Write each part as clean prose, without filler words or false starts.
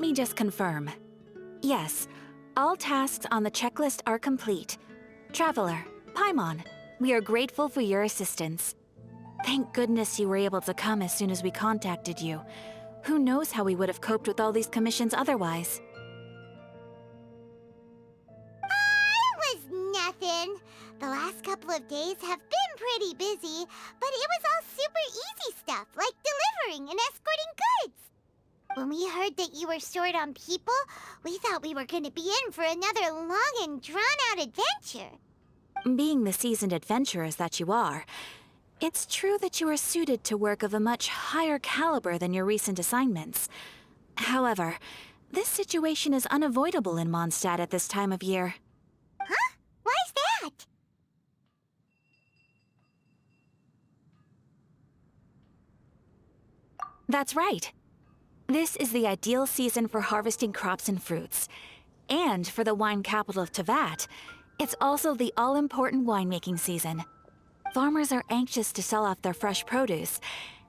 me just confirm. Yes, all tasks on the checklist are complete. Traveler, Paimon, we are grateful for your assistance. Thank goodness you were able to come as soon as we contacted you. Who knows how we would have coped with all these commissions otherwise? It was nothing. The last couple of days have been pretty busy, but it was all super easy stuff, like delivering and escorting goods. When we heard that you were short on people, we thought we were going to be in for another long and drawn-out adventure. Being the seasoned adventurers that you are, it's true that you are suited to work of a much higher caliber than your recent assignments. However, this situation is unavoidable in Mondstadt at this time of year. Huh? Why's that? That's right. This is the ideal season for harvesting crops and fruits. And for the wine capital of Teyvat, it's also the all-important winemaking season. Farmers are anxious to sell off their fresh produce,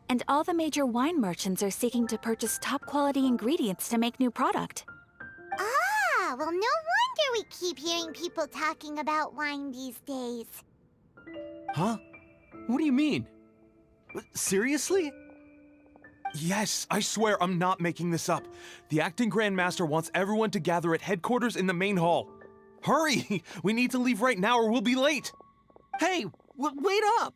and all the major wine merchants are seeking to purchase top-quality ingredients to make new product. Ah, well, no wonder we keep hearing people talking about wine these days. Huh? What do you mean? Seriously? Yes, I swear I'm not making this up. The acting Grandmaster wants everyone to gather at headquarters in the main hall. Hurry! We need to leave right now or we'll be late! Hey, wait up!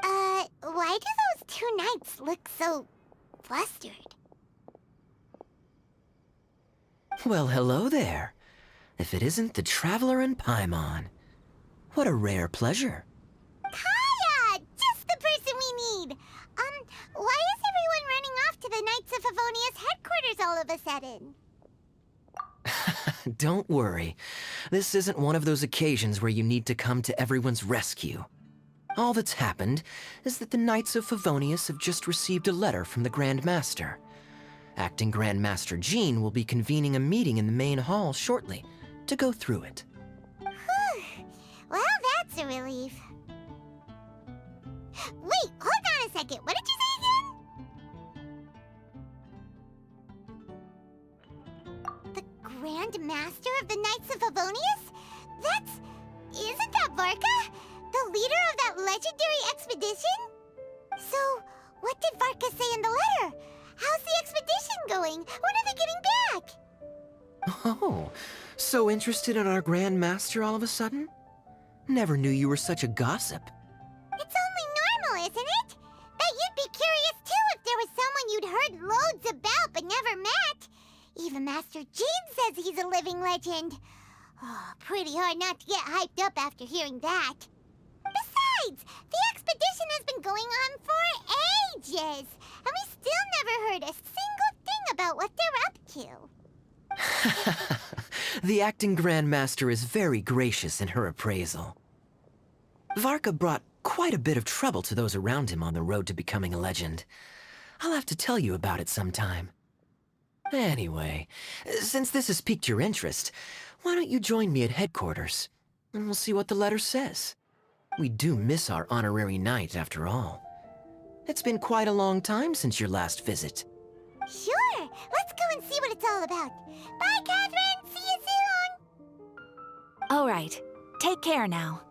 Why do those two knights look so flustered? Well, hello there. If it isn't the Traveler and Paimon. What a rare pleasure. Kaya! Just the person we need! Why is everyone running off to the Knights of Favonia's headquarters all of a sudden? Don't worry. This isn't one of those occasions where you need to come to everyone's rescue. All that's happened is that the Knights of Favonius have just received a letter from the Grand Master. Acting Grand Master Jean will be convening a meeting in the main hall shortly to go through it. Whew. Well, that's a relief. Wait, hold on a second. What did you say again? The Grand Master of the Knights of Favonius? Isn't that Varka? The leader of that legendary expedition? So, what did Varka say in the letter? How's the expedition going? When are they getting back? Oh, so interested in our Grand Master all of a sudden? Never knew you were such a gossip. It's only normal, isn't it? That you'd be curious too if there was someone you'd heard loads about but never met. Even Master Jean says he's a living legend. Oh, pretty hard not to get hyped up after hearing that. Besides, the expedition has been going on for ages, and we still never heard a single thing about what they're up to. The acting Grand Master is very gracious in her appraisal. Varka brought quite a bit of trouble to those around him on the road to becoming a legend. I'll have to tell you about it sometime. Anyway, since this has piqued your interest, why don't you join me at headquarters, and we'll see what the letter says. We do miss our honorary knight, after all. It's been quite a long time since your last visit. Sure, let's go and see what it's all about. Bye, Catherine! See you soon! All right, take care now.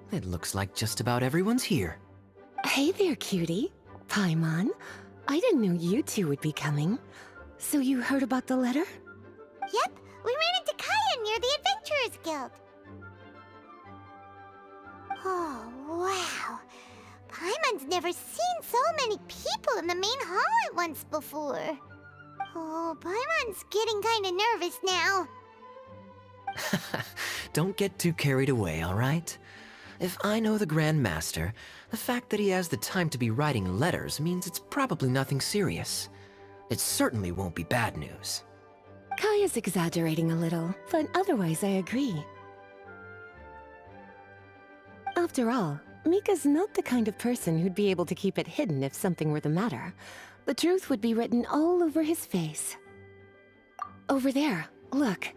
It looks like just about everyone's here. Hey there, cutie. Paimon. I didn't know you two would be coming. So you heard about the letter? Yep, we ran into Kaya near the Adventurers Guild. Oh, wow. Paimon's never seen so many people in the main hall at once before. Oh, Paimon's getting kinda nervous now. Don't get too carried away, all right? If I know the Grand Master, the fact that he has the time to be writing letters means it's probably nothing serious. It certainly won't be bad news. Kaya's exaggerating a little, but otherwise I agree. After all, Mika's not the kind of person who'd be able to keep it hidden if something were the matter. The truth would be written all over his face. Over there, look.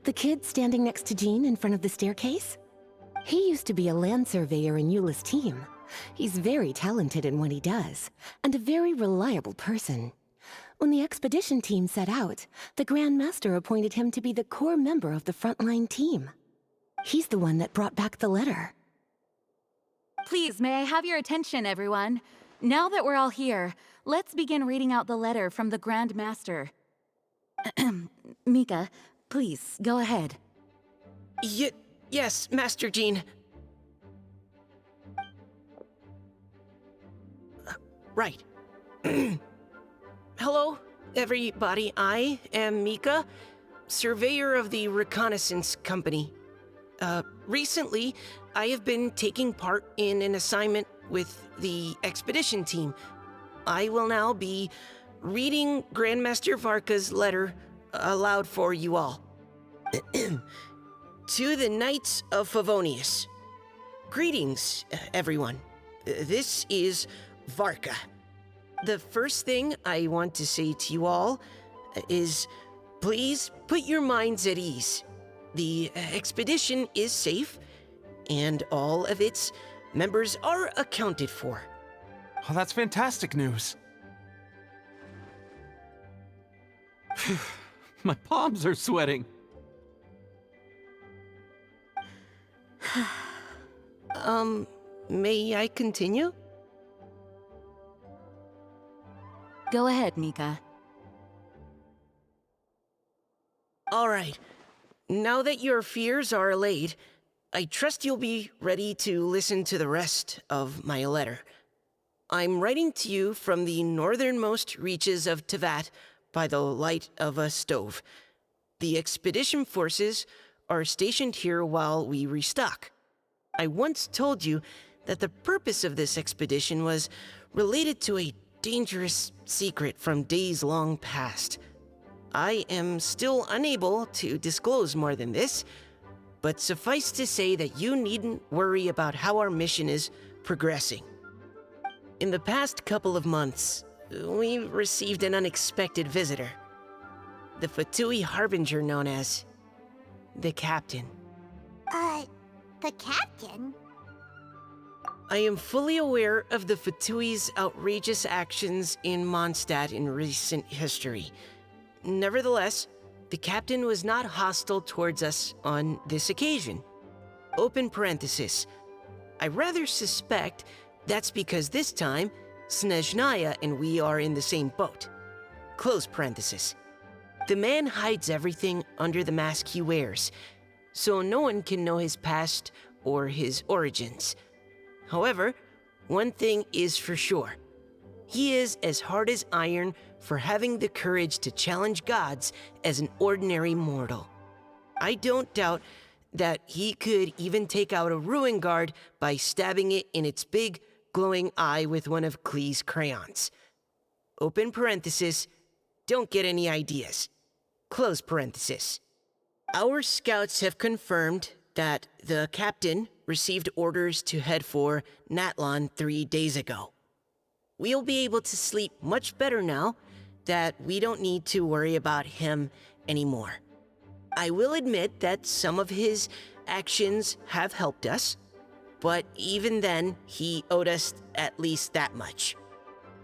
The kid standing next to Jean in front of the staircase? He used to be a land surveyor in Eula's team. He's very talented in what he does, and a very reliable person. When the expedition team set out, the Grand Master appointed him to be the core member of the frontline team. He's the one that brought back the letter. Please, may I have your attention, everyone? Now that we're all here, let's begin reading out the letter from the Grand Master. Mika, please, go ahead. Yes, Master Jean. Right. Hello, everybody. I am Mika, surveyor of the Reconnaissance Company. Recently, I have been taking part in an assignment with the expedition team. I will now be reading Grandmaster Varka's letter aloud for you all. To the Knights of Favonius. Greetings, everyone. This is Varka. The first thing I want to say to you all is, please put your minds at ease. The expedition is safe, and all of its members are accounted for. Oh, that's fantastic news. My palms are sweating. May I continue? Go ahead, Mika. All right. Now that your fears are allayed, I trust you'll be ready to listen to the rest of my letter. I'm writing to you from the northernmost reaches of Teyvat by the light of a stove. The expedition forces are stationed here while we restock. I once told you that the purpose of this expedition was related to a dangerous secret from days long past. I am still unable to disclose more than this, but suffice to say that you needn't worry about how our mission is progressing. In the past couple of months, we received an unexpected visitor. The Fatui Harbinger known as the Captain. The Captain? I am fully aware of the Fatui's outrageous actions in Mondstadt in recent history. Nevertheless, the Captain was not hostile towards us on this occasion. Open parenthesis. I rather suspect that's because this time, Snezhnaya and we are in the same boat. Close parenthesis. The man hides everything under the mask he wears, so no one can know his past or his origins. However, one thing is for sure. He is as hard as iron for having the courage to challenge gods as an ordinary mortal. I don't doubt that he could even take out a ruin guard by stabbing it in its big, glowing eye with one of Klee's crayons. Open parenthesis, don't get any ideas. Close parenthesis. Our scouts have confirmed that the Captain received orders to head for Natlan 3 days ago. We'll be able to sleep much better now that we don't need to worry about him anymore. I will admit that some of his actions have helped us, but even then, he owed us at least that much.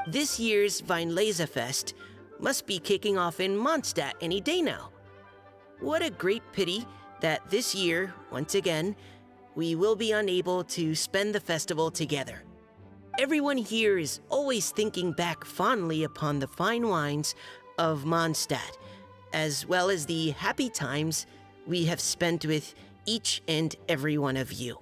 This year's Weinlesefest must be kicking off in Mondstadt any day now. What a great pity that this year, once again, we will be unable to spend the festival together. everyone here is always thinking back fondly upon the fine wines of Mondstadt, as well as the happy times we have spent with each and every one of you.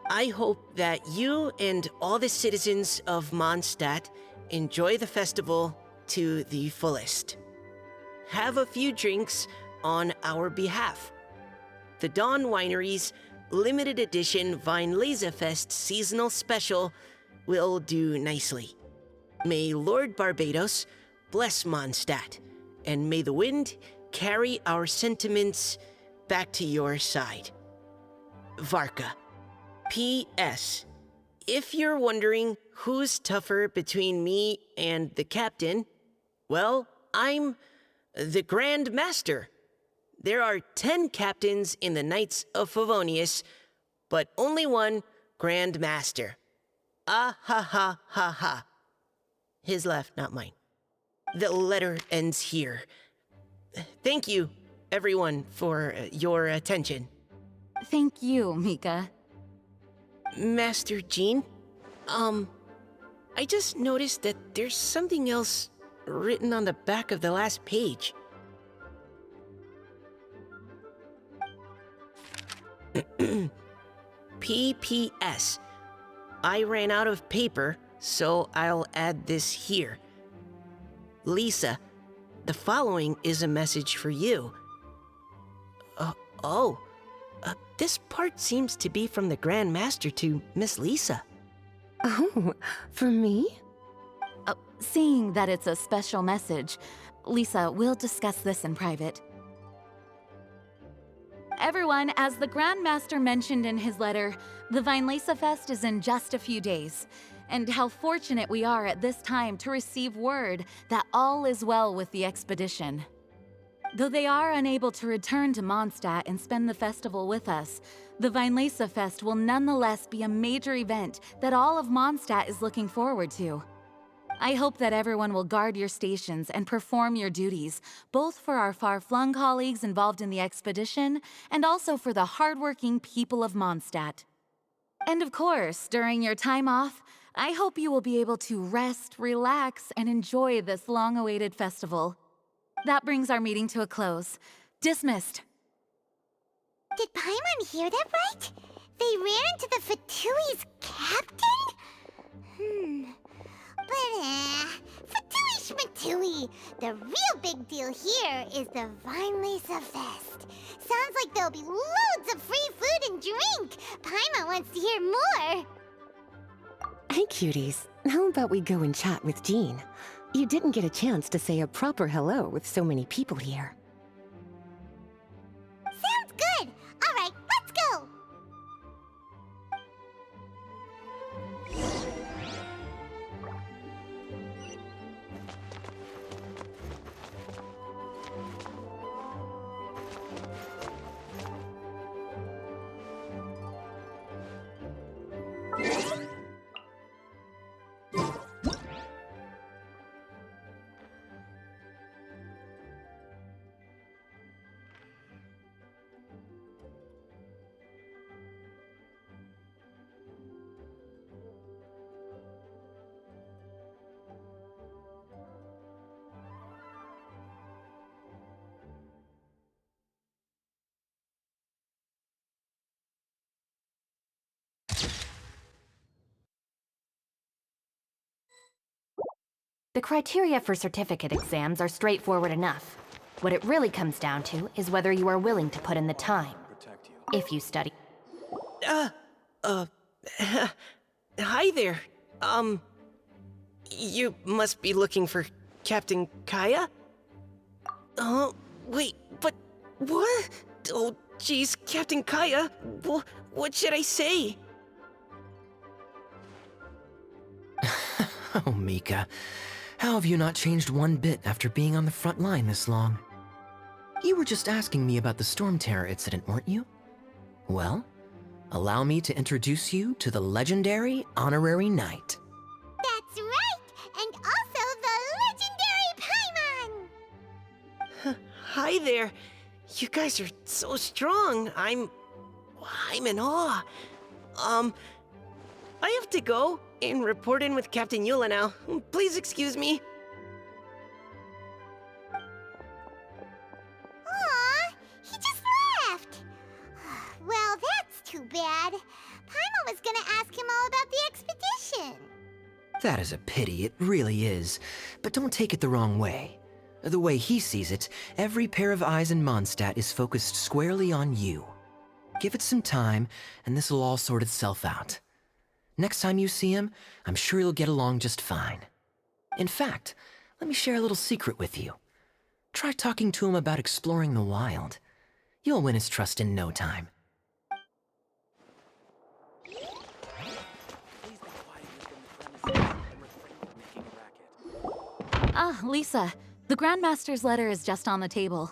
I hope that you and all the citizens of Mondstadt enjoy the festival to the fullest. Have a few drinks on our behalf. The Dawn Winery's limited edition Weinlesefest seasonal special will do nicely. May Lord Barbados bless Mondstadt, and may the wind carry our sentiments back to your side. Varka. P.S. If you're wondering who's tougher between me and the captain, well, I'm the Grand Master. There are 10 captains in the Knights of Favonius, but only one Grand Master. Ah ha ha ha ha. His laugh, not mine. The letter ends here. Thank you, everyone, for your attention. Thank you, Mika. Master Jean, I just noticed that there's something else written on the back of the last page. P.P.S. I ran out of paper, so I'll add this here. Lisa, the following is a message for you. This part seems to be from the Grand Master to Miss Lisa. Oh, for me? Seeing that it's a special message, Lisa, we'll discuss this in private. Everyone, as the Grand Master mentioned in his letter, the Weinlesefest is in just a few days. And how fortunate we are at this time to receive word that all is well with the expedition. Though they are unable to return to Mondstadt and spend the festival with us, the Weinlesefest will nonetheless be a major event that all of Mondstadt is looking forward to. I hope that everyone will guard your stations and perform your duties, both for our far-flung colleagues involved in the expedition and also for the hardworking people of Mondstadt. And of course, during your time off, I hope you will be able to rest, relax, and enjoy this long-awaited festival. That brings our meeting to a close. Dismissed. Did Paimon hear that right? They ran into the Fatui's captain? But Fatui Schmatui. The real big deal here is the Weinlesefest. Sounds like there'll be loads of free food and drink. Paimon wants to hear more. Hey, cuties. How about we go and chat with Jean? You didn't get a chance to say a proper hello with so many people here. Sounds good. All right, let's go. The criteria for certificate exams are straightforward enough. What it really comes down to is whether you are willing to put in the time. If you study... Hi there. You must be looking for Captain Kaya? Wait, but what? Oh, geez, Captain Kaya, what should I say? Oh, Mika. How have you not changed one bit after being on the front line this long? You were just asking me about the Storm Terror incident, weren't you? Well, allow me to introduce you to the legendary Honorary Knight. That's right, and also the legendary Paimon. Hi there. You guys are so strong. I'm in awe. I have to go. and report in with Captain Eula now. Please excuse me. Aw, he just left. Well, that's too bad. Paimon was gonna ask him all about the expedition. That is a pity, it really is. But don't take it the wrong way. The way he sees it, every pair of eyes in Mondstadt is focused squarely on you. Give it some time, and this will all sort itself out. Next time you see him, I'm sure you'll get along just fine. In fact, let me share a little secret with you. Try talking to him about exploring the wild. You'll win his trust in no time. Ah, Lisa, the Grandmaster's letter is just on the table.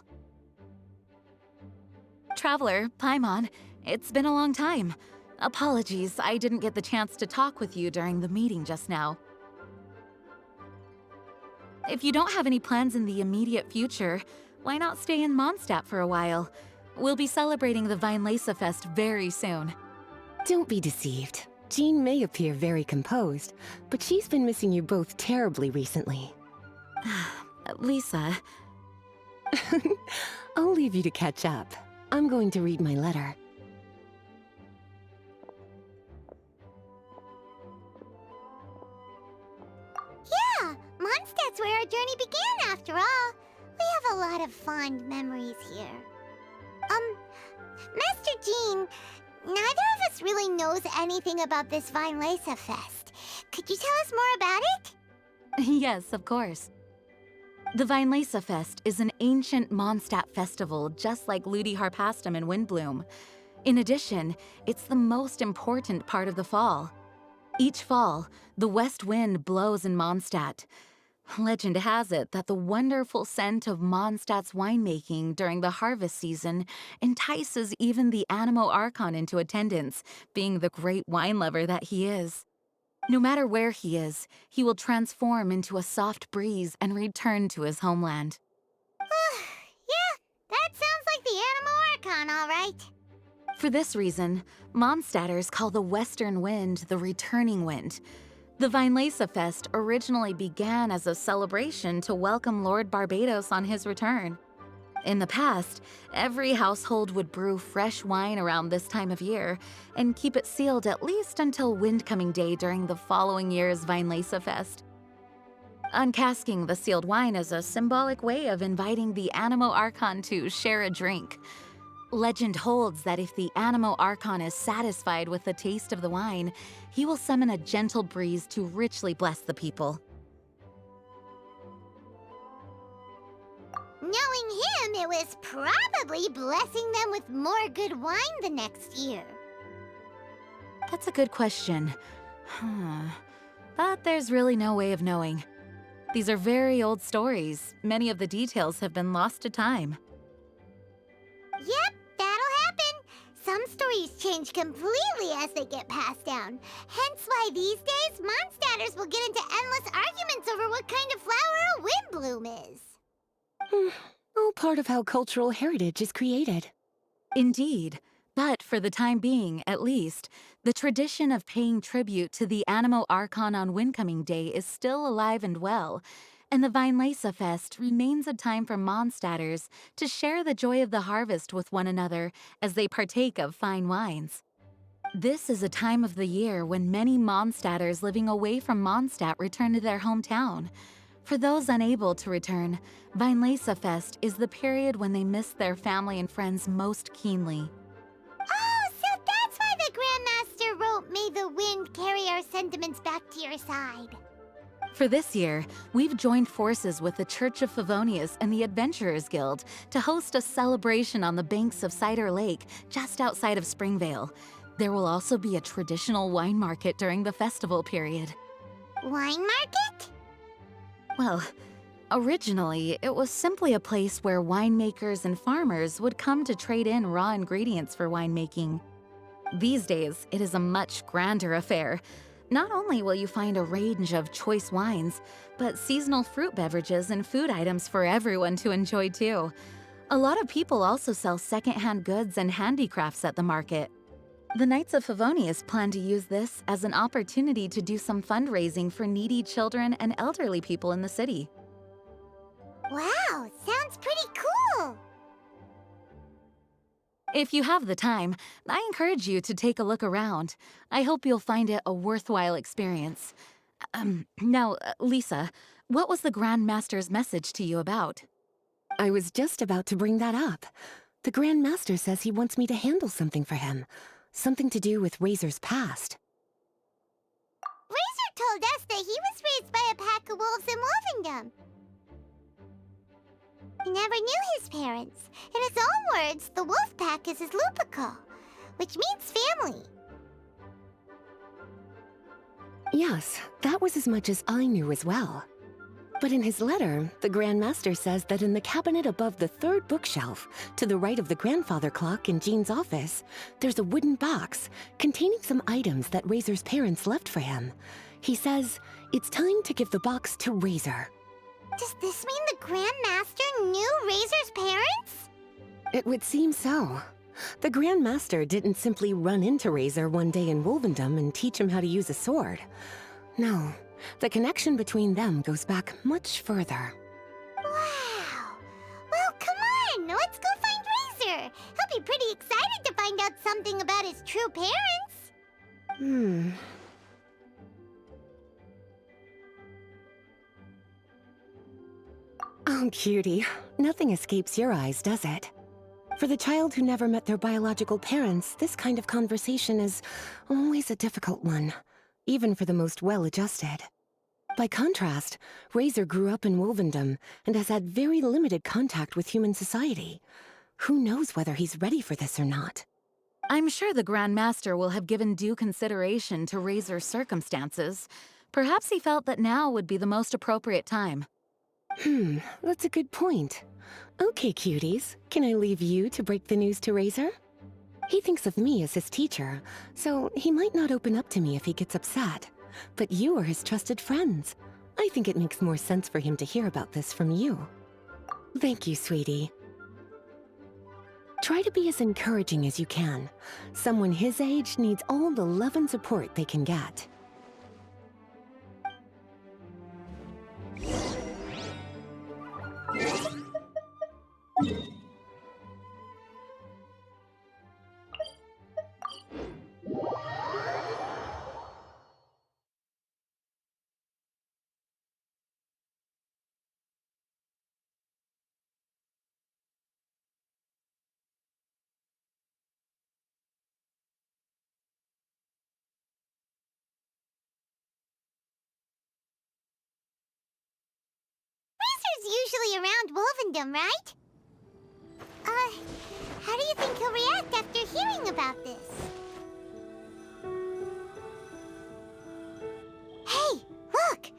Traveler, Paimon, it's been a long time. Apologies, I didn't get the chance to talk with you during the meeting just now. If you don't have any plans in the immediate future, why not stay in Mondstadt for a while? We'll be celebrating the Weinlese Fest very soon. Don't be deceived. Jean may appear very composed, but she's been missing you both terribly recently. Lisa... I'll leave you to catch up. I'm going to read my letter. Yeah, Mondstadt's where our journey began after all. We have a lot of fond memories here. Master Jean, neither of us really knows anything about this Weinlese Fest. Could you tell us more about it? Yes, of course. The Weinlese Fest is an ancient Mondstadt festival just like Ludi Harpastum and Windbloom. In addition, it's the most important part of the fall. Each fall, the west wind blows in Mondstadt. Legend has it that the wonderful scent of Mondstadt's winemaking during the harvest season entices even the Animo Archon into attendance, being the great wine lover that he is. No matter where he is, he will transform into a soft breeze and return to his homeland. Yeah, that sounds like the Animo Archon, all right. For this reason, Mondstadters call the western wind the returning wind. The Weinlese Fest originally began as a celebration to welcome Lord Barbados on his return. In the past, every household would brew fresh wine around this time of year and keep it sealed at least until Windcoming Day during the following year's Weinlese Fest. Uncasking the sealed wine is a symbolic way of inviting the Animo Archon to share a drink. Legend holds that if the Animo Archon is satisfied with the taste of the wine, he will summon a gentle breeze to richly bless the people. Knowing him, it was probably blessing them with more good wine the next year. That's a good question. But there's really no way of knowing. These are very old stories. Many of the details have been lost to time. Yep, that'll happen. Some stories change completely as they get passed down. Hence why these days, Mondstadters will get into endless arguments over what kind of flower a windbloom is. All part of how cultural heritage is created. Indeed. But for the time being, at least, the tradition of paying tribute to the Animo Archon on Windcoming Day is still alive and well, and the Weinlese Fest remains a time for Mondstadters to share the joy of the harvest with one another as they partake of fine wines. This is a time of the year when many Mondstadters living away from Mondstadt return to their hometown. For those unable to return, Weinlese Fest is the period when they miss their family and friends most keenly. Oh, so that's why the Grandmaster wrote, "May the wind carry our sentiments back to your side." For this year, we've joined forces with the Church of Favonius and the Adventurers Guild to host a celebration on the banks of Cider Lake, just outside of Springvale. There will also be a traditional wine market during the festival period. Wine market? Well, originally, it was simply a place where winemakers and farmers would come to trade in raw ingredients for winemaking. These days, it is a much grander affair. Not only will you find a range of choice wines, but seasonal fruit beverages and food items for everyone to enjoy too. A lot of people also sell secondhand goods and handicrafts at the market. The Knights of Favonius plan to use this as an opportunity to do some fundraising for needy children and elderly people in the city. Wow, sounds pretty cool! If you have the time, I encourage you to take a look around. I hope you'll find it a worthwhile experience. Now, Lisa, what was the Grand Master's message to you about? I was just about to bring that up. The Grand Master says he wants me to handle something for him. Something to do with Razor's past. Razor told us that he was raised by a pack of wolves in Wolvendom. He never knew his parents. In his own words, the wolf pack is his lupical, which means family. Yes, that was as much as I knew as well. But in his letter, the Grand Master says that in the cabinet above the third bookshelf, to the right of the grandfather clock in Jean's office, there's a wooden box containing some items that Razor's parents left for him. He says it's time to give the box to Razor. Does this mean the Grand Master knew Razor's parents? It would seem so. The Grand Master didn't simply run into Razor one day in Wolvendom and teach him how to use a sword. No, the connection between them goes back much further. Wow! Well, come on! Let's go find Razor! He'll be pretty excited to find out something about his true parents! Oh, cutie. Nothing escapes your eyes, does it? For the child who never met their biological parents, this kind of conversation is always a difficult one, even for the most well-adjusted. By contrast, Razor grew up in Wolvendom and has had very limited contact with human society. Who knows whether he's ready for this or not? I'm sure the Grand Master will have given due consideration to Razor's circumstances. Perhaps he felt that now would be the most appropriate time. That's a good point. Okay, cuties, can I leave you to break the news to Razor? He thinks of me as his teacher, so he might not open up to me if he gets upset. But you are his trusted friends. I think it makes more sense for him to hear about this from you. Thank you, sweetie. Try to be as encouraging as you can. Someone his age needs all the love and support they can get. Usually around Wolvendom, right? How do you think he'll react after hearing about this? Hey, look!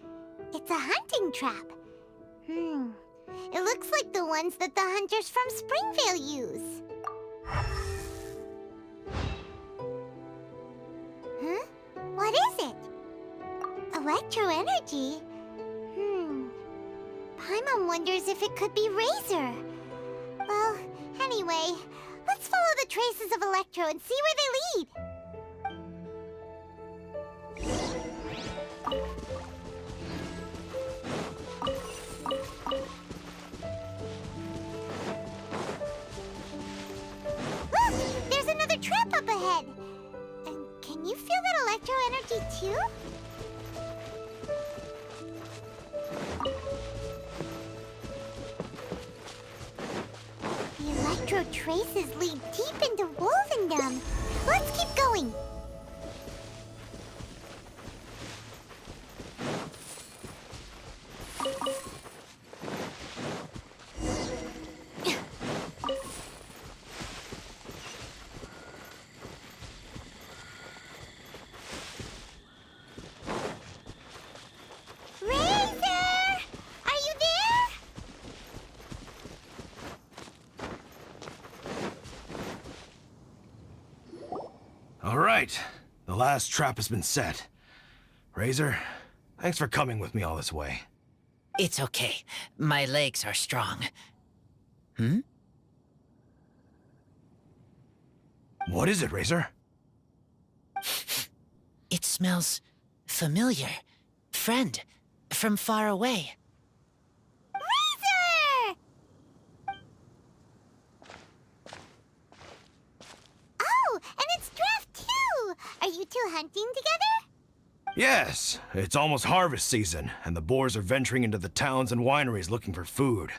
It's a hunting trap. It looks like the ones that the hunters from Springvale use. Huh? What is it? Electro energy? Paimon wonders if it could be Razor. Well, anyway, let's follow the traces of Electro and see where they lead. Look! There's another trap up ahead! And can you feel that Electro energy too? Electro traces lead deep into Wolvendom. Let's keep going. All right, the last trap has been set. Razor, thanks for coming with me all this way. It's okay. My legs are strong. What is it, Razor? It smells familiar. Friend, from far away. Razor! Oh, and it's Draft too! Are you two hunting together? Yes, it's almost harvest season, and the boars are venturing into the towns and wineries looking for food.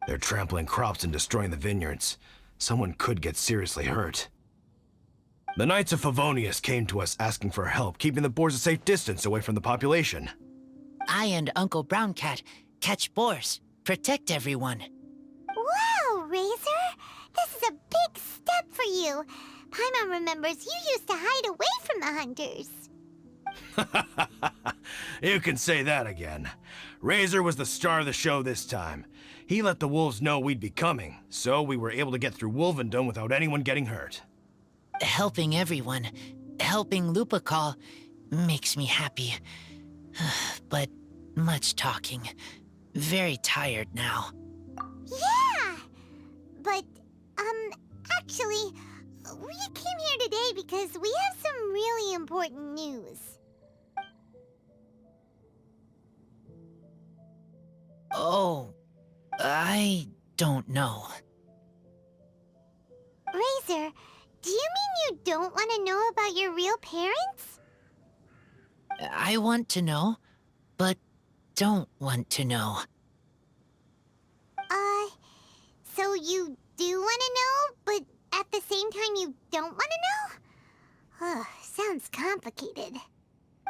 They're trampling crops and destroying the vineyards. Someone could get seriously hurt. The Knights of Favonius came to us asking for help, keeping the boars a safe distance away from the population. I and Uncle Brown Cat catch boars, protect everyone. Wow, Razor! This is a big step for you. Paimon remembers you used to hide away from the hunters. You can say that again. Razor was the star of the show this time. He let the wolves know we'd be coming, so we were able to get through Wolvendom without anyone getting hurt. Helping everyone, helping Lupercal, makes me happy. But much talking. Very tired now. Yeah! But, actually, we came here today because we have some really important news. Oh, I don't know. Razor, do you mean you don't want to know about your real parents? I want to know, but don't want to know. So you do want to know, but at the same time you don't want to know? Sounds complicated.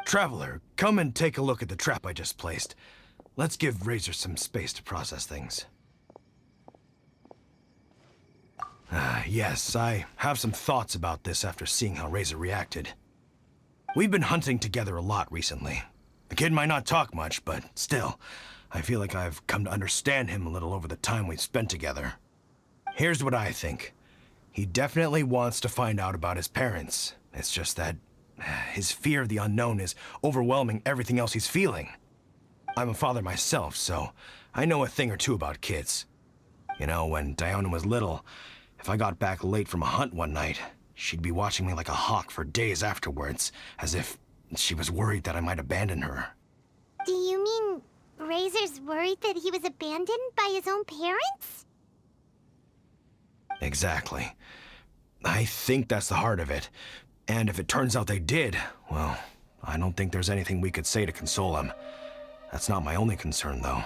Traveler, come and take a look at the trap I just placed. Let's give Razor some space to process things. Yes, I have some thoughts about this after seeing how Razor reacted. We've been hunting together a lot recently. The kid might not talk much, but still, I feel like I've come to understand him a little over the time we've spent together. Here's what I think. He definitely wants to find out about his parents. It's just that his fear of the unknown is overwhelming everything else he's feeling. I'm a father myself, so I know a thing or two about kids. You know, when Diona was little, if I got back late from a hunt one night, she'd be watching me like a hawk for days afterwards, as if she was worried that I might abandon her. Do you mean Razor's worried that he was abandoned by his own parents? Exactly. I think that's the heart of it. And if it turns out they did, well, I don't think there's anything we could say to console him. That's not my only concern, though.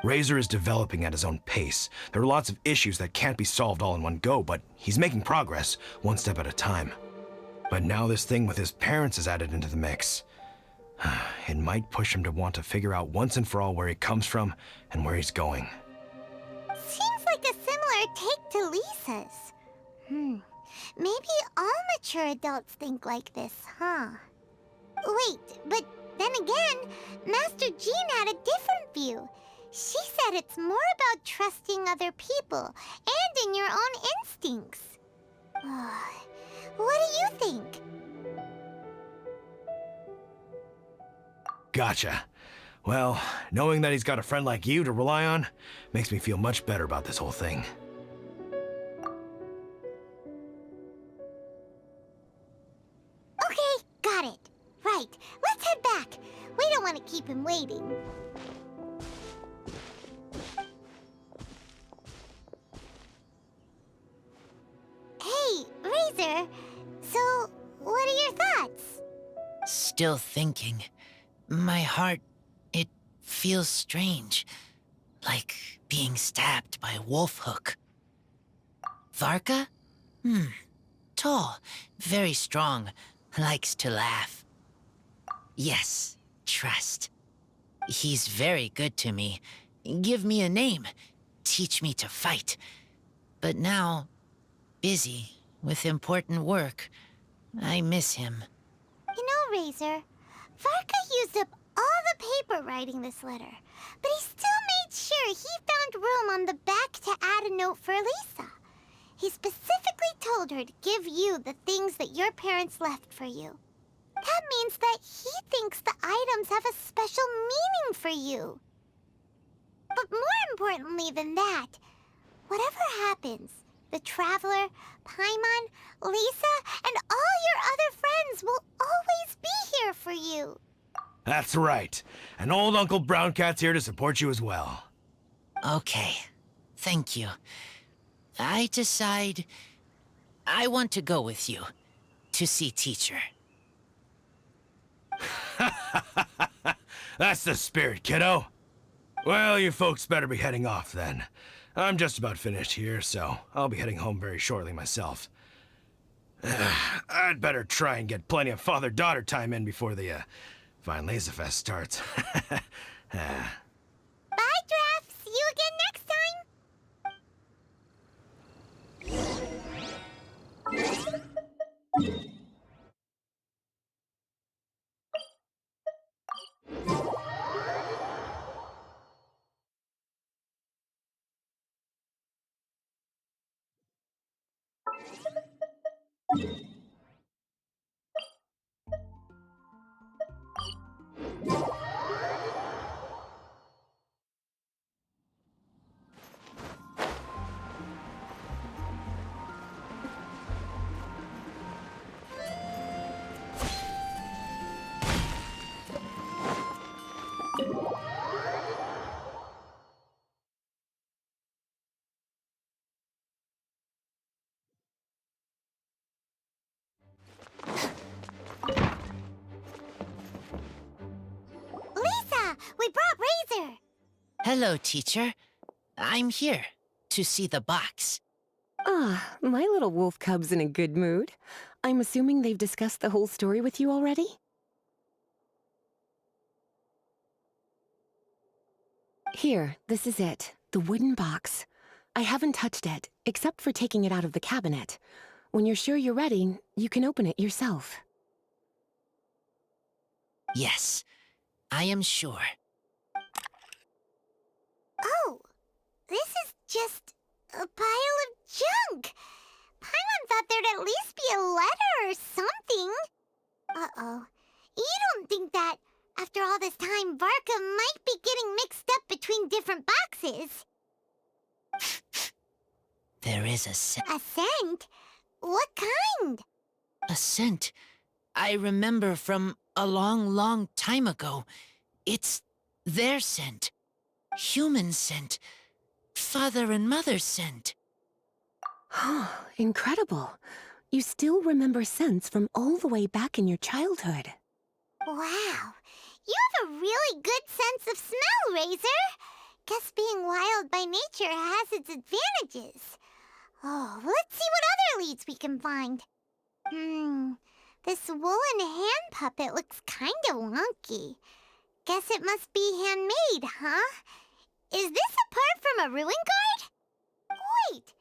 Razor is developing at his own pace. There are lots of issues that can't be solved all in one go, but he's making progress, one step at a time. But now this thing with his parents is added into the mix. It might push him to want to figure out once and for all where he comes from and where he's going. Seems like a similar take to Lisa's. Maybe all mature adults think like this, huh? Wait, but then again, Master Jean had a different view. She said it's more about trusting other people and in your own instincts. What do you think? Gotcha. Well, knowing that he's got a friend like you to rely on makes me feel much better about this whole thing. Okay, got it. Right, let's head back. We don't want to keep him waiting. Hey, Razor. So, what are your thoughts? Still thinking. My heart, it feels strange. Like being stabbed by a wolf hook. Varka? Tall, very strong, likes to laugh. Yes, trust. He's very good to me. Give me a name, teach me to fight. But now, busy with important work. I miss him. You know, Razor, Varka used up all the paper writing this letter, but he still made sure he found room on the back to add a note for Lisa. He specifically told her to give you the things that your parents left for you. That means that he thinks the items have a special meaning for you. But more importantly than that, whatever happens, The Traveler, Paimon, Lisa, and all your other friends will always be here for you. That's right. And old Uncle Brown Cat's here to support you as well. Okay, thank you. I decide I want to go with you to see teacher. That's the spirit, kiddo. Well, you folks better be heading off then. I'm just about finished here, so I'll be heading home very shortly myself. I'd better try and get plenty of father-daughter time in before the Fine Laserfest starts. Bye, Draft. See you again next time. Lisa, we brought Razor. Hello, teacher. I'm here to see the box. Ah, my little wolf cub's in a good mood. I'm assuming they've discussed the whole story with you already? Here, this is it. The wooden box. I haven't touched it, except for taking it out of the cabinet. When you're sure you're ready, you can open it yourself. Yes, I am sure. Oh, this is just a pile of junk. Paimon thought there'd at least be a letter or something. Uh-oh. You don't think that, after all this time, Varka might be getting mixed up between different boxes? There is a scent. A scent? What kind? A scent I remember from a long, long time ago. It's their scent. Human scent. Father and mother scent. Incredible. You still remember scents from all the way back in your childhood. Wow. You have a really good sense of smell, Razor. Guess being wild by nature has its advantages. Oh, let's see what other leads we can find. This woolen hand puppet looks kind of wonky. Guess it must be handmade, huh? Is this a part from a ruin guard? Wait!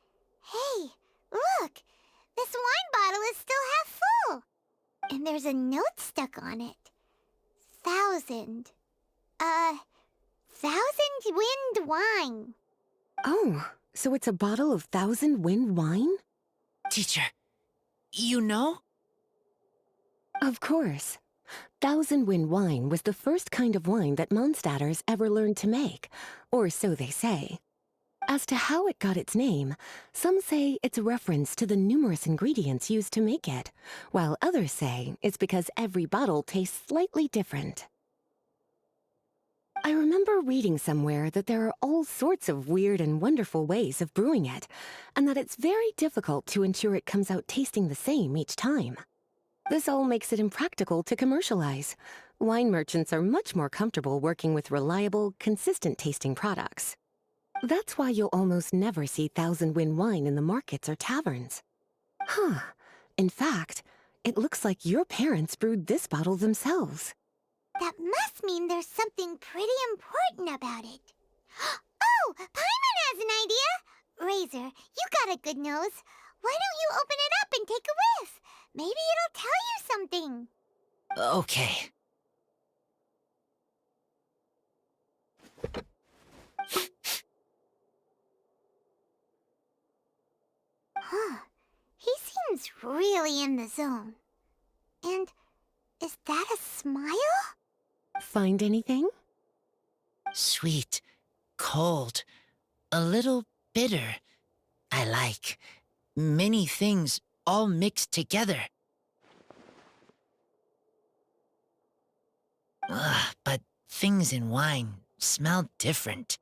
Hey, look! This wine bottle is still half full. And there's a note stuck on it. 1,000. 1,000 wind wine. Oh, so it's a bottle of 1,000 wind wine? Teacher, you know? Of course. 1,000 wind wine was the first kind of wine that Mondstadters ever learned to make, or so they say. As to how it got its name, some say it's a reference to the numerous ingredients used to make it, while others say it's because every bottle tastes slightly different. I remember reading somewhere that there are all sorts of weird and wonderful ways of brewing it, and that it's very difficult to ensure it comes out tasting the same each time. This all makes it impractical to commercialize. Wine merchants are much more comfortable working with reliable, consistent-tasting products. That's why you'll almost never see 1,000 wind wine in the markets or taverns. Huh. In fact, it looks like your parents brewed this bottle themselves. That must mean there's something pretty important about it. Oh, Paimon has an idea! Razor, you got a good nose. Why don't you open it up and take a whiff? Maybe it'll tell you something. Okay. Huh. He seems really in the zone. And is that a smile? Find anything? Sweet, cold, a little bitter. I like. many things all mixed together. Ugh, but things in wine smell different.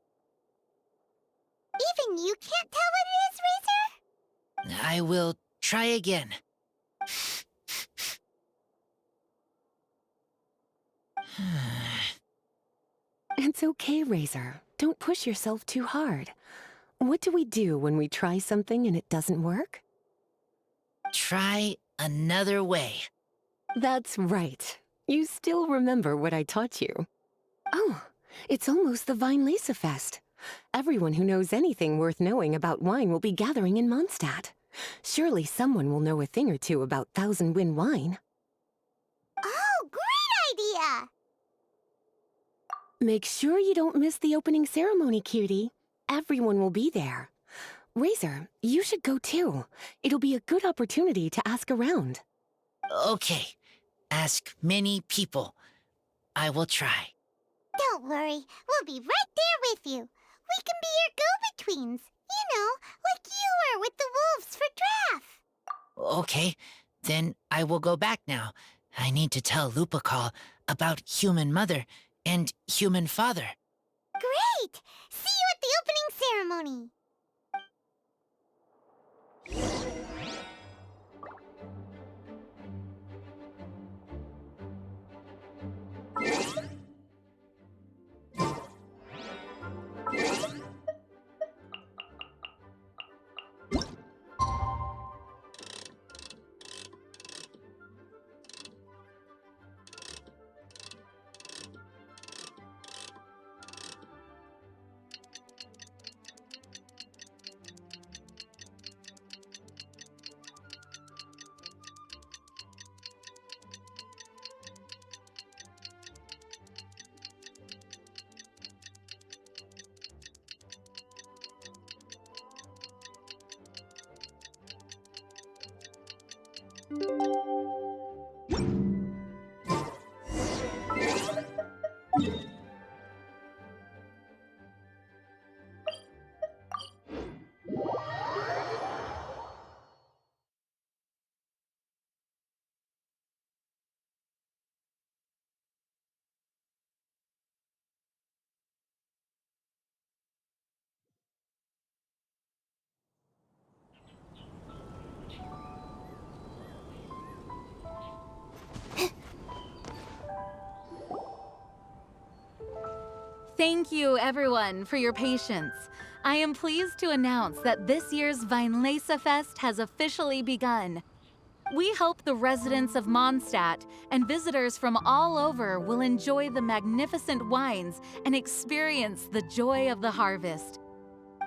Even you can't tell what it is, Razor? I will try again. It's okay, Razor. Don't push yourself too hard. What do we do when we try something and it doesn't work? Try another way. That's right. You still remember what I taught you. Oh, it's almost the Weinlese Fest. Everyone who knows anything worth knowing about wine will be gathering in Mondstadt. Surely someone will know a thing or two about Thousand Wind wine. Oh, great idea! Make sure you don't miss the opening ceremony, cutie. Everyone will be there. Razor, you should go too. It'll be a good opportunity to ask around. Okay. Ask many people. I will try. Don't worry, we'll be right there with you. We can be your go-betweens. You know, like you were with the wolves for Draff. Okay, then I will go back now. I need to tell Lupercal about Human Mother and Human Father. Great! See you at the opening ceremony. Thank you, everyone, for your patience. I am pleased to announce that this year's Weinlese Fest has officially begun. We hope the residents of Mondstadt and visitors from all over will enjoy the magnificent wines and experience the joy of the harvest.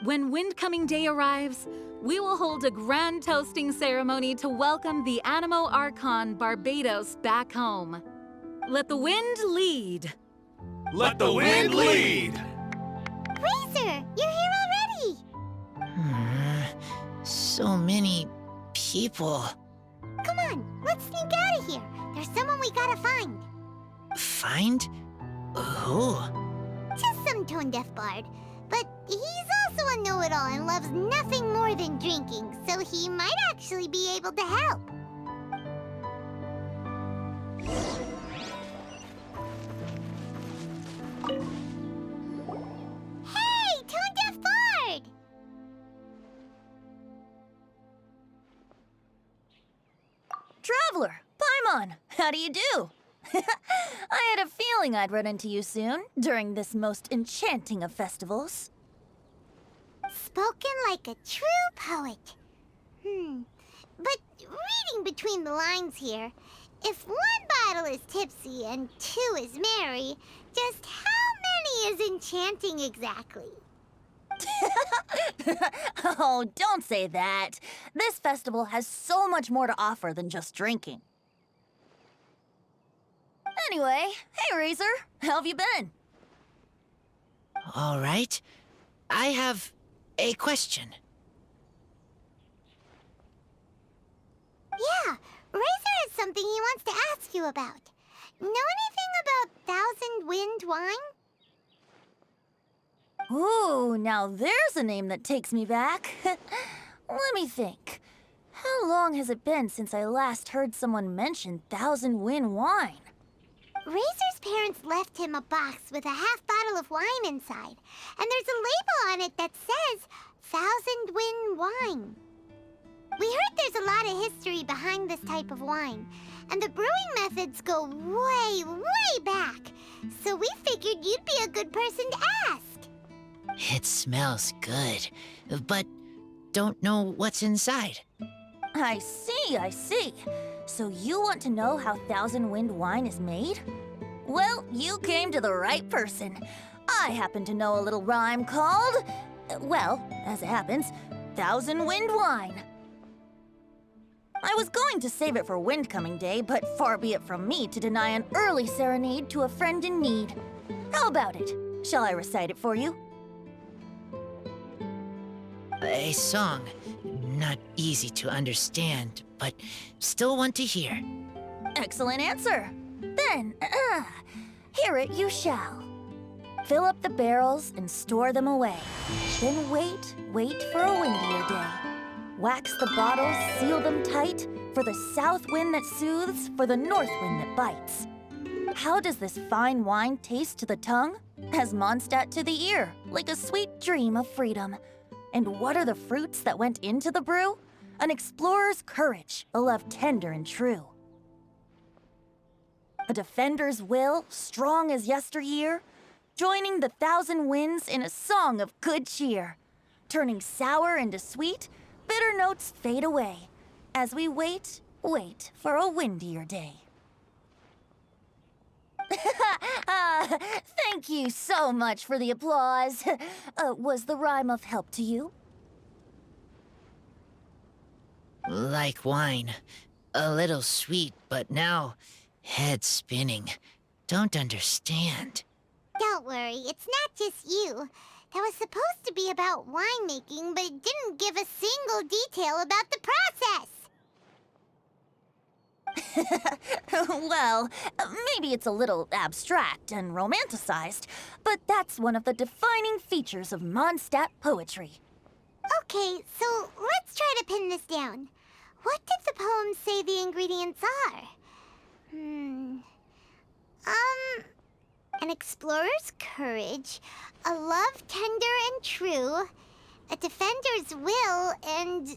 When Windcoming Day arrives, we will hold a grand toasting ceremony to welcome the Animo Archon Barbados back home. Let the wind lead. Let the wind lead! Razor, you're here already. So many people. Come on, let's sneak out of here. There's someone we gotta find. Find? Who? Just some tone-deaf bard. But he's also a know-it-all and loves nothing more than drinking, so he might actually be able to help. Hey, tone-deaf bard! Traveler, Paimon, how do you do? I had a feeling I'd run into you soon, during this most enchanting of festivals. Spoken like a true poet. But reading between the lines here, if one bottle is tipsy and two is merry, just how many is enchanting exactly? Oh, don't say that. This festival has so much more to offer than just drinking. Anyway, hey Razor, how have you been? All right. I have a question. Yeah, Razor has something he wants to ask you about. Know anything about Thousand Wind wine? Ooh, now there's a name that takes me back. Let me think. How long has it been since I last heard someone mention Thousand Wind wine? Razor's parents left him a box with a half bottle of wine inside, and there's a label on it that says Thousand Wind wine. We heard there's a lot of history behind this type of wine, and the brewing methods go way, way back. So we figured you'd be a good person to ask. It smells good, but don't know what's inside. I see, I see. So you want to know how Thousand Wind wine is made? Well, you came to the right person. I happen to know a little rhyme called, well, as it happens, Thousand Wind wine. I was going to save it for Windcoming Day, but far be it from me to deny an early serenade to a friend in need. How about it? Shall I recite it for you? A song. Not easy to understand, but still want to hear. Excellent answer. Then, hear it you shall. Fill up the barrels and store them away. Then wait for a windier day. Wax the bottles, seal them tight, for the south wind that soothes, for the north wind that bites. How does this fine wine taste to the tongue? As Mondstadt to the ear, like a sweet dream of freedom. And what are the fruits that went into the brew? An explorer's courage, a love tender and true. A defender's will, strong as yesteryear, joining the thousand winds in a song of good cheer. Turning sour into sweet, bitter notes fade away, as we wait for a windier day. Thank you so much for the applause. Was the rhyme of help to you? Like wine. A little sweet, but now head spinning. Don't understand. Don't worry, it's not just you. That was supposed to be about winemaking, but it didn't give a single detail about the process. Well, maybe it's a little abstract and romanticized, but that's one of the defining features of Mondstadt poetry. Okay, so let's try to pin this down. What did the poem say the ingredients are? An explorer's courage, a love tender and true, a defender's will, and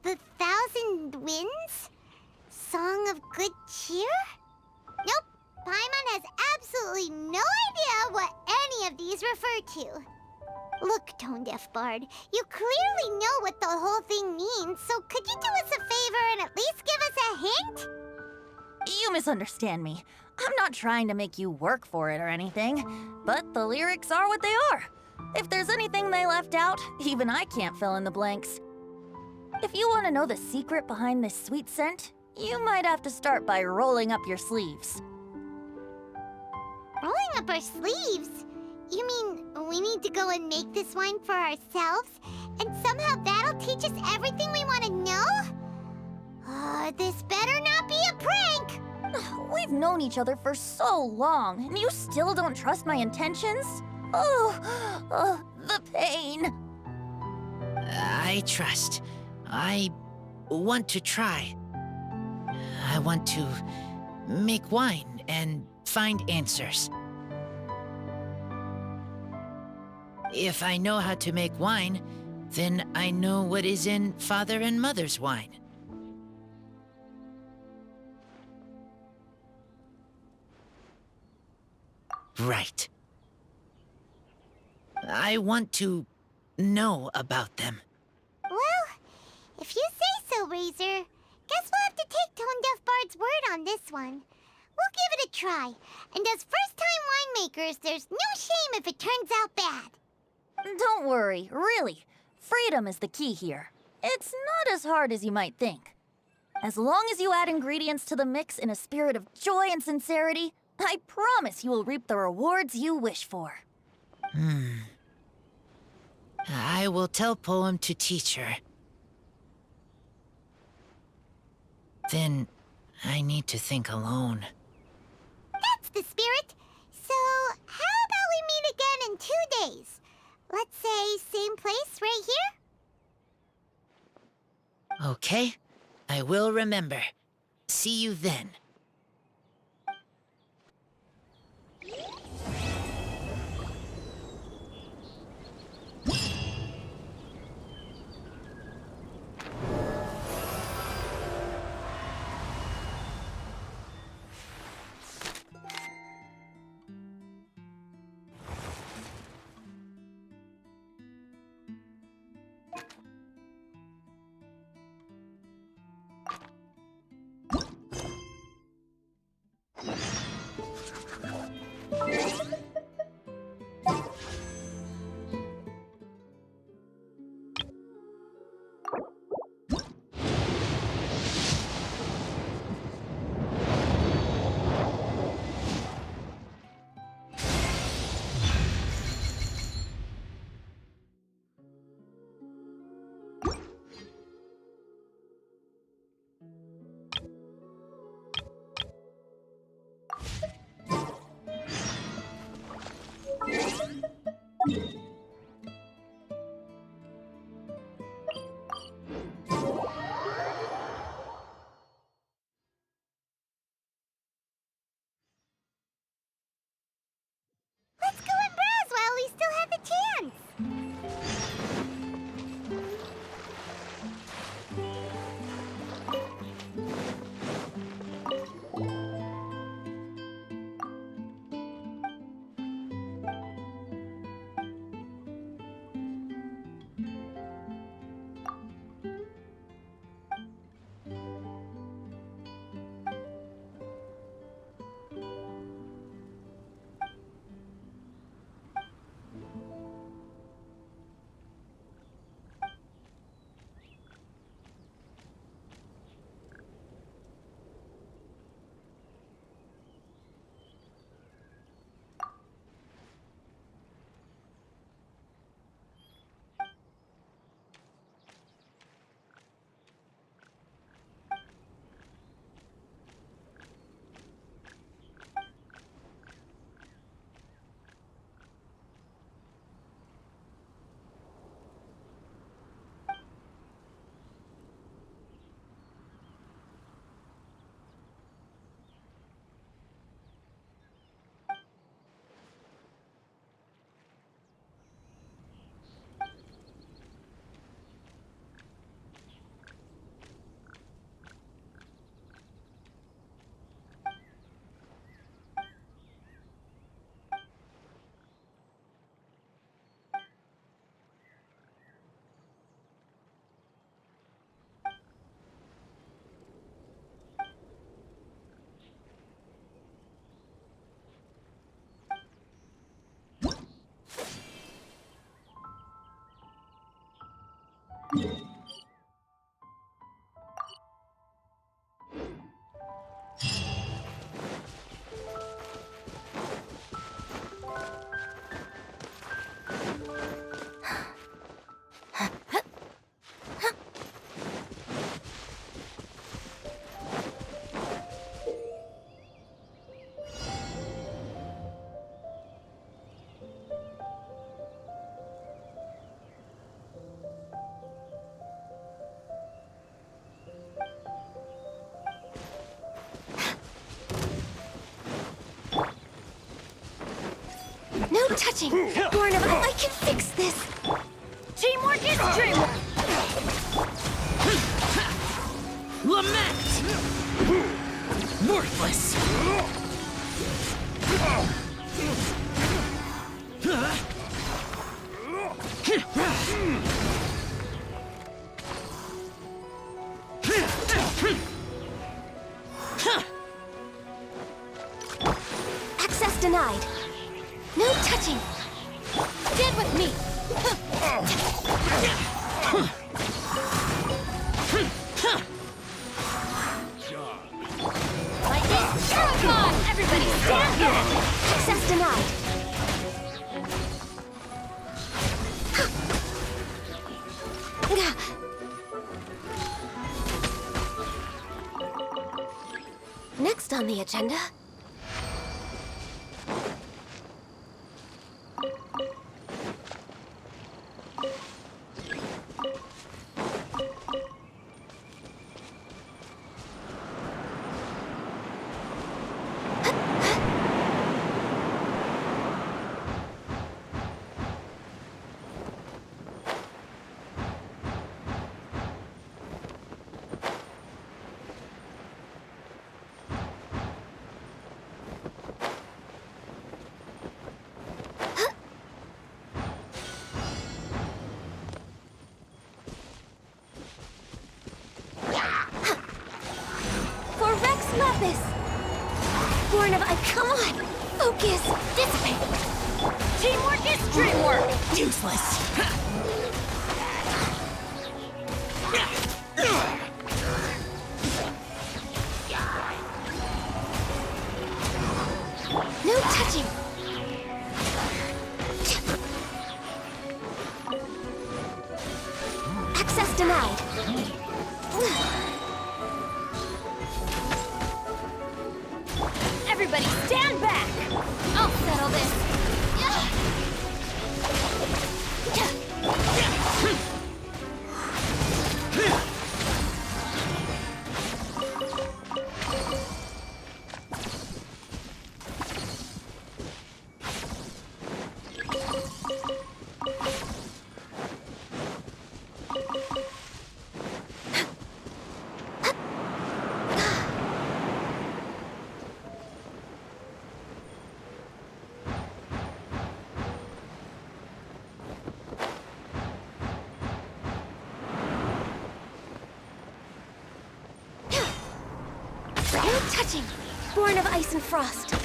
the thousand winds? Song of good cheer? Nope, Paimon has absolutely no idea what any of these refer to. Look, Tone-Deaf Bard, you clearly know what the whole thing means, so could you do us a favor and at least give us a hint? You misunderstand me. I'm not trying to make you work for it or anything, but the lyrics are what they are. If there's anything they left out, even I can't fill in the blanks. If you want to know the secret behind this sweet scent, you might have to start by rolling up your sleeves. Rolling up our sleeves? You mean we need to go and make this wine for ourselves, and somehow that'll teach us everything we want to know? This better not be a prank! We've known each other for so long, and you still don't trust my intentions? Oh, the pain. I trust. I want to try. I want to make wine and find answers. If I know how to make wine, then I know what is in Father and Mother's wine. Right. I want to know about them. Well, if you say so, Razor, guess we'll have to take Tone-Deaf Bard's word on this one. We'll give it a try, and as first-time winemakers, there's no shame if it turns out bad. Don't worry, really. Freedom is the key here. It's not as hard as you might think. As long as you add ingredients to the mix in a spirit of joy and sincerity, I promise you will reap the rewards you wish for. I will tell Poem to teacher. Then I need to think alone. That's the spirit. So, how about we meet again in 2 days? Let's say same place right here? Okay, I will remember. See you then. Let's go and browse while we still have the chance. No touching! Born of I can fix this! Teamwork is dreamwork! Lament! Worthless! Access denied. No touching! Stand with me! Lightning! Shuriken! Everybody stand back! Access denied. Next on the agenda... lapis! Born of I. Come on! Focus! Dissipate! Teamwork is dreamwork! Useless. No touching! Access denied! Everybody stand back! I'll settle this! No touching! Born of ice and frost!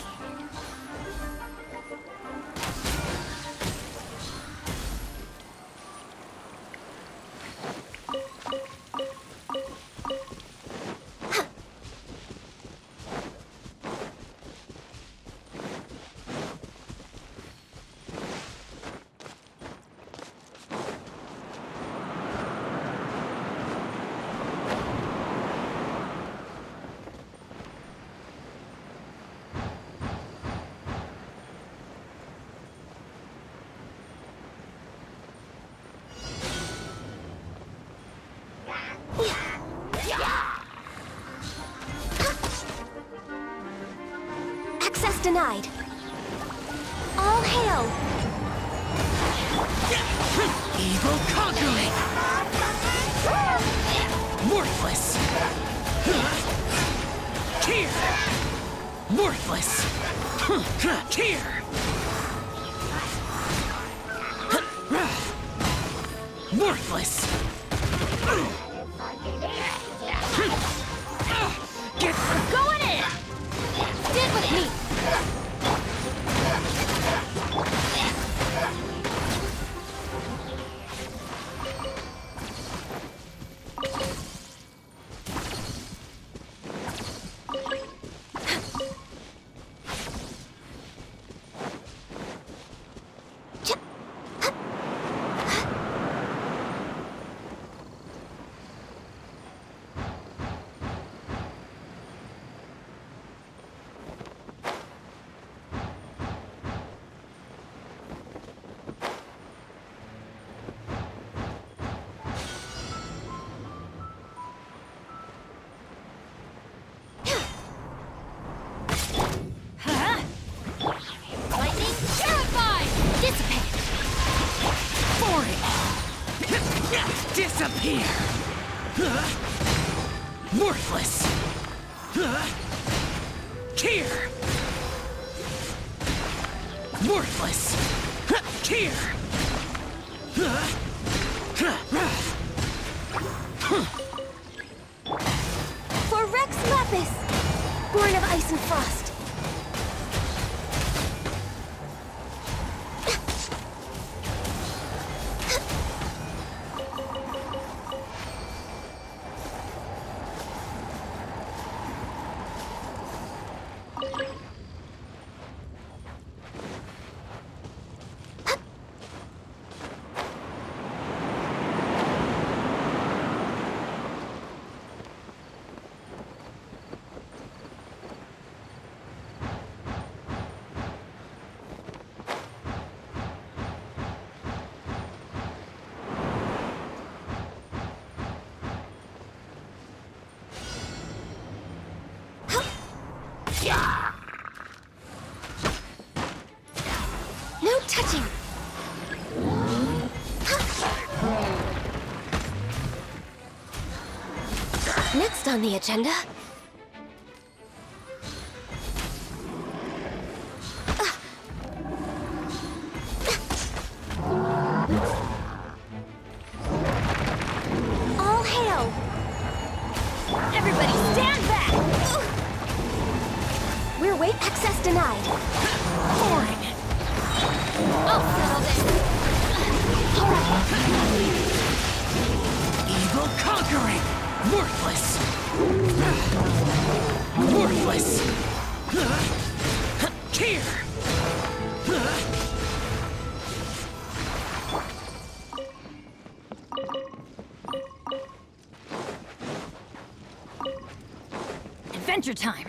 Access denied. All hail! Evil conquering. Worthless. Here. Worthless. Here. Worthless. Get going in! Stand with me! Disappear! Worthless! Here! Worthless! Here! For Rex Lapis! Born of ice and frost! No touching! Next on the agenda... All hail! Everybody stand back! Wait, access denied. Boring. I'll settle this. Evil conquering. Worthless. Worthless. Here. Adventure time.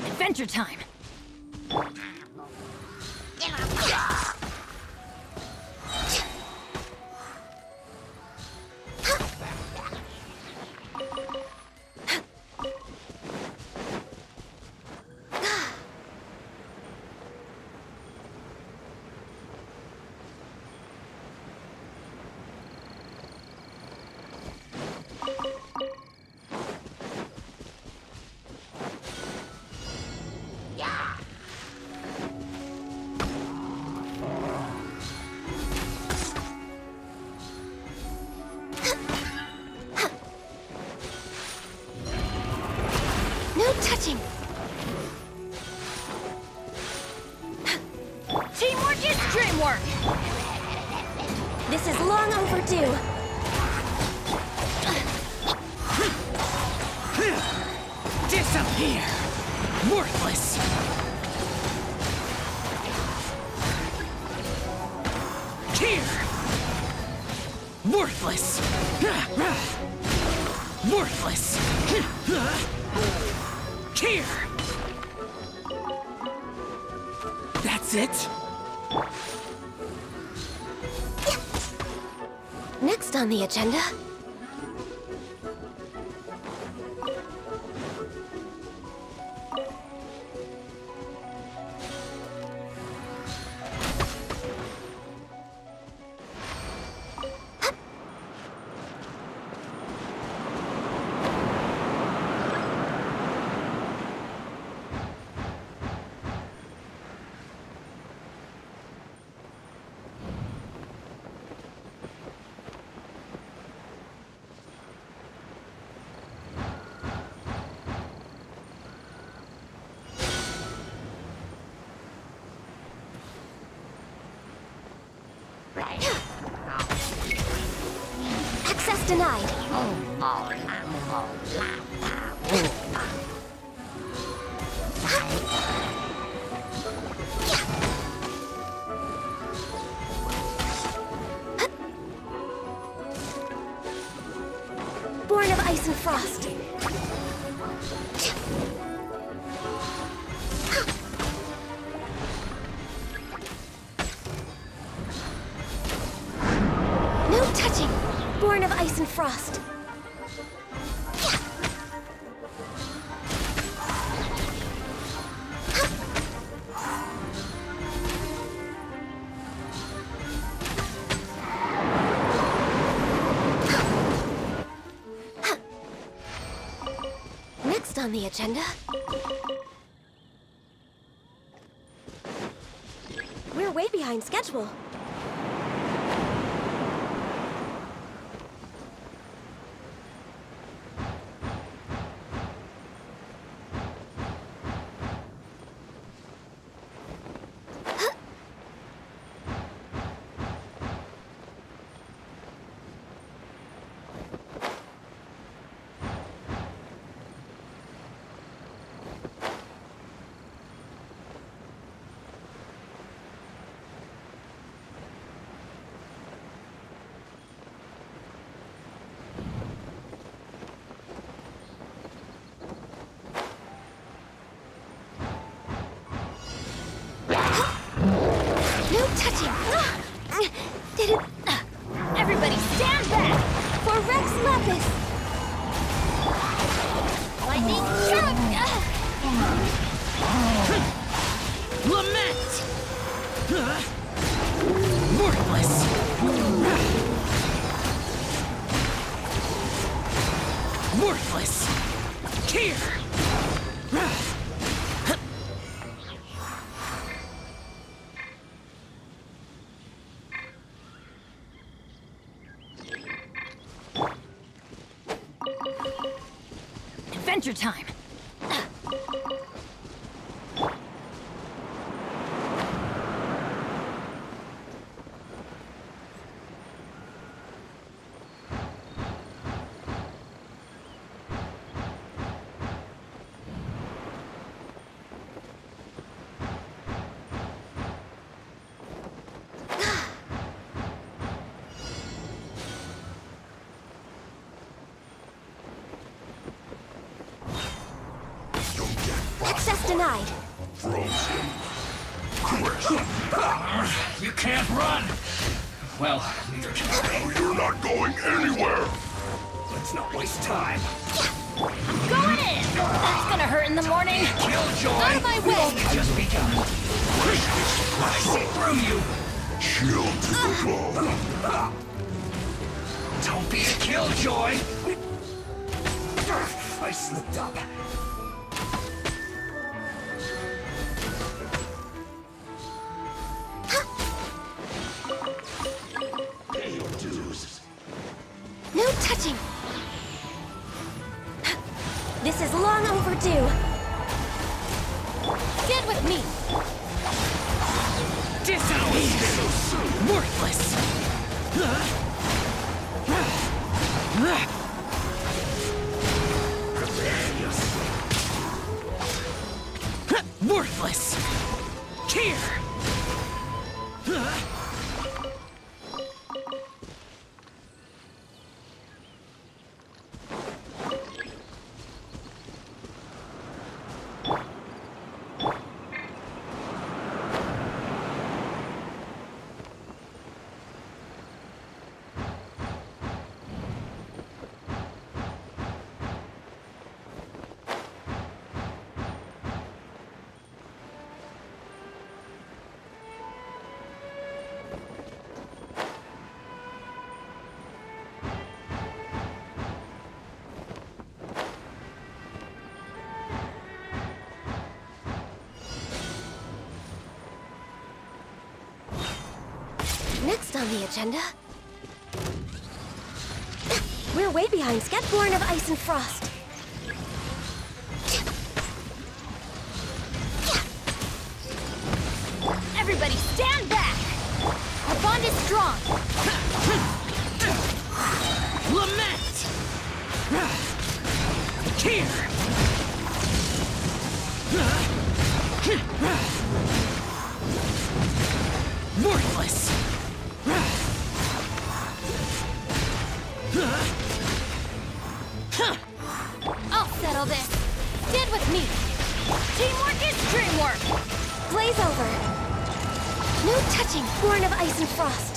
Adventure time. Touching. Teamwork is dreamwork. This is long overdue. Disappear. Worthless. Here. Worthless. Worthless. Here! That's it? Next on the agenda. Access denied. Born of ice and frost. No touching. Born of ice and frost. Next on the agenda. We're way behind schedule. touching! Did it... Everybody stand back! For Rex Lapis! Lightning shock! Lament! Worthless! Worthless! Here! Adventure time! Access denied. You can't run! Well, neither can I. You're not going anywhere! Let's not waste time. Going in! That's gonna hurt in the morning. Killjoy! Out of my way! Just begun. I see through you! Chill to the bone. Don't be a killjoy! I slipped up. Pay your dues. No touching! This is long overdue. Get with me! Disappear! Worthless! Worthless! Here! Next on the agenda... We're way behind Skatborn of Ice and Frost. Everybody stand back! Our bond is strong! Lament! Here! Worthless! I'll settle this. Stand with me. Teamwork is dreamwork. Blaze over. No touching, born of ice and frost.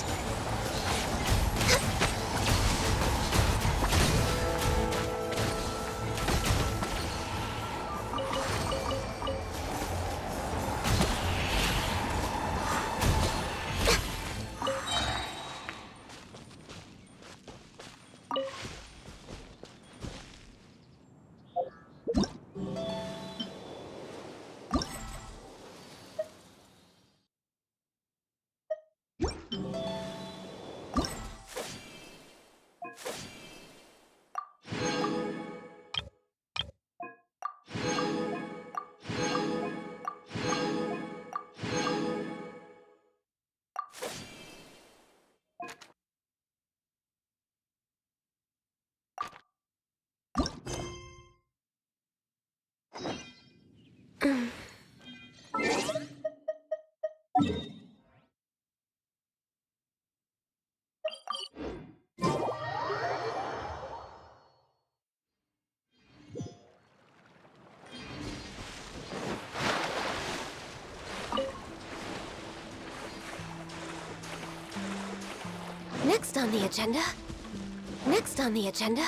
Next on the agenda? Next on the agenda?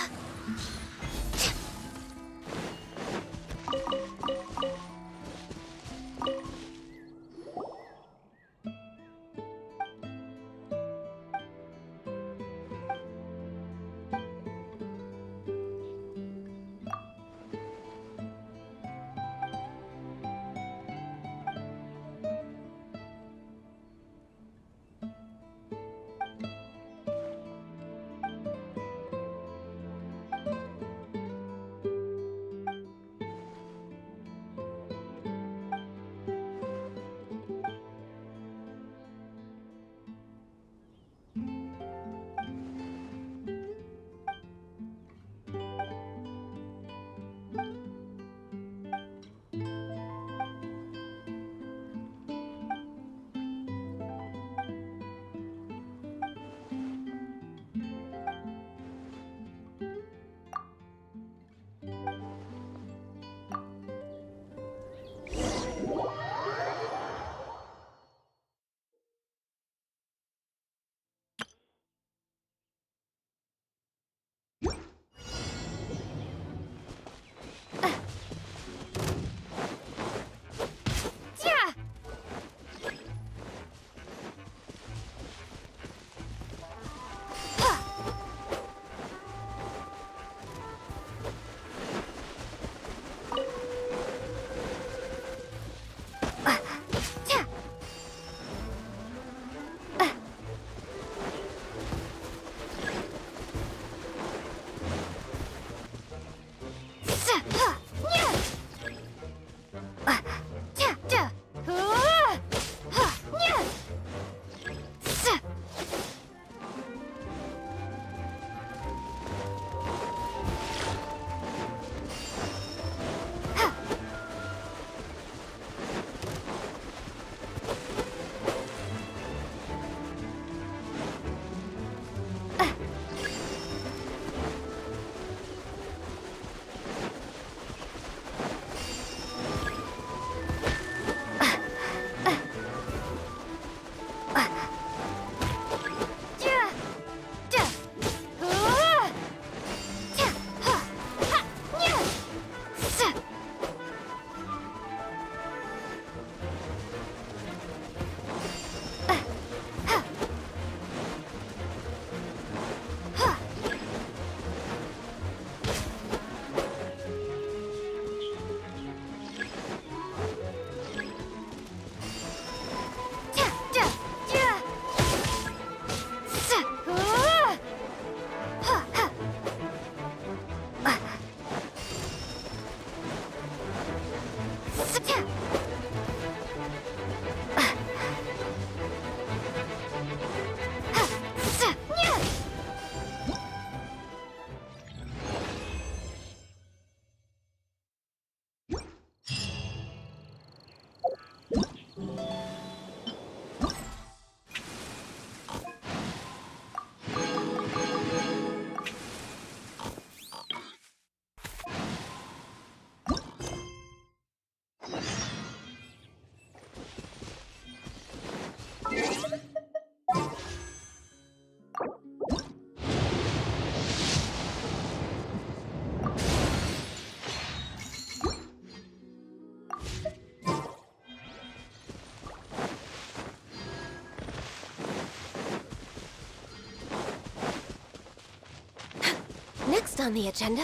Next on the agenda?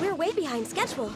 We're way behind schedule.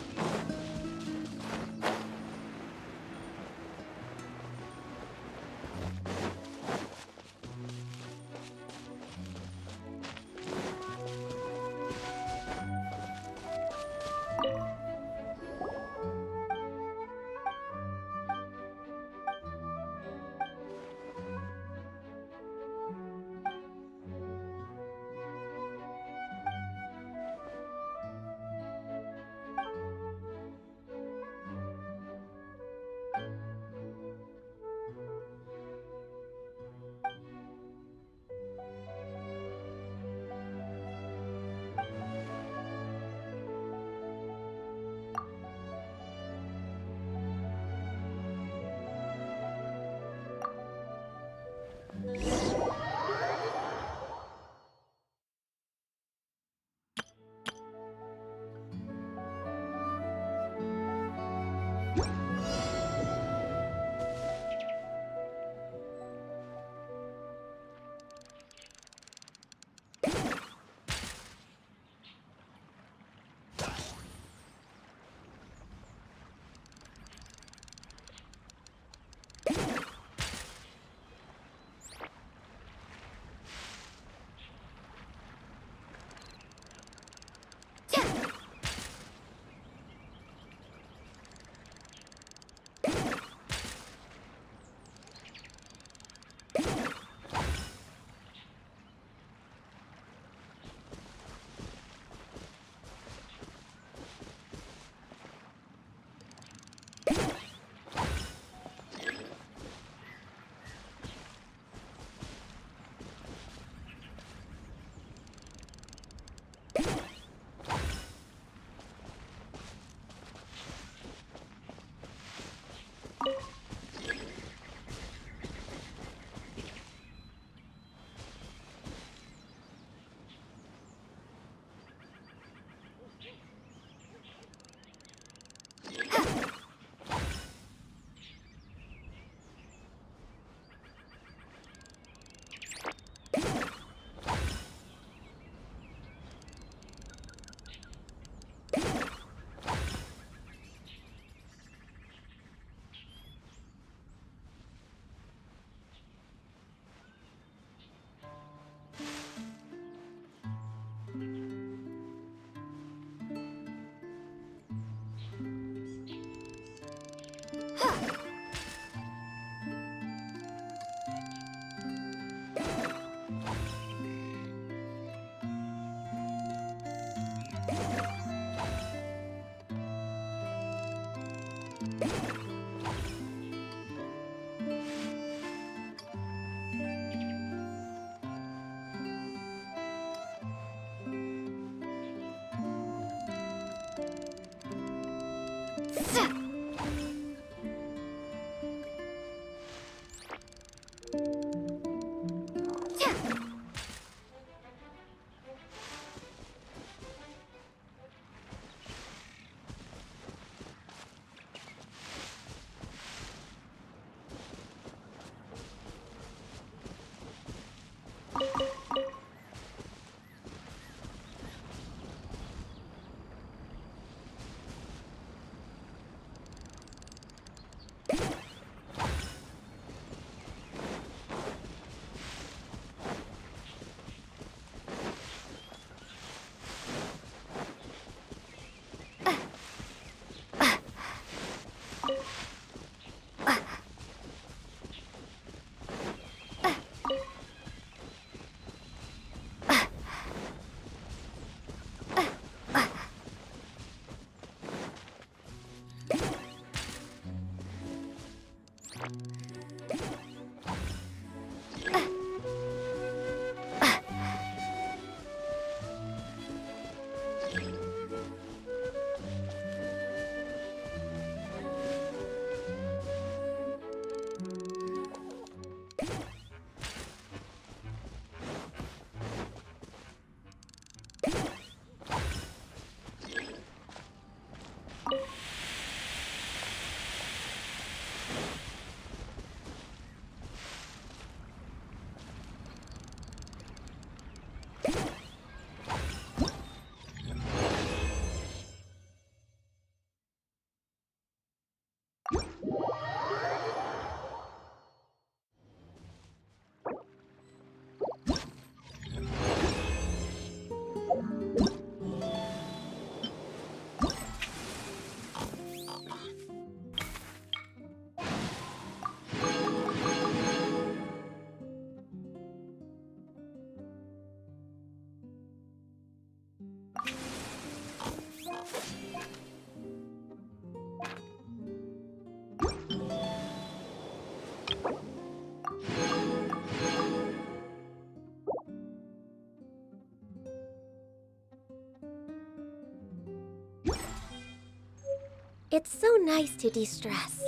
It's so nice to de-stress.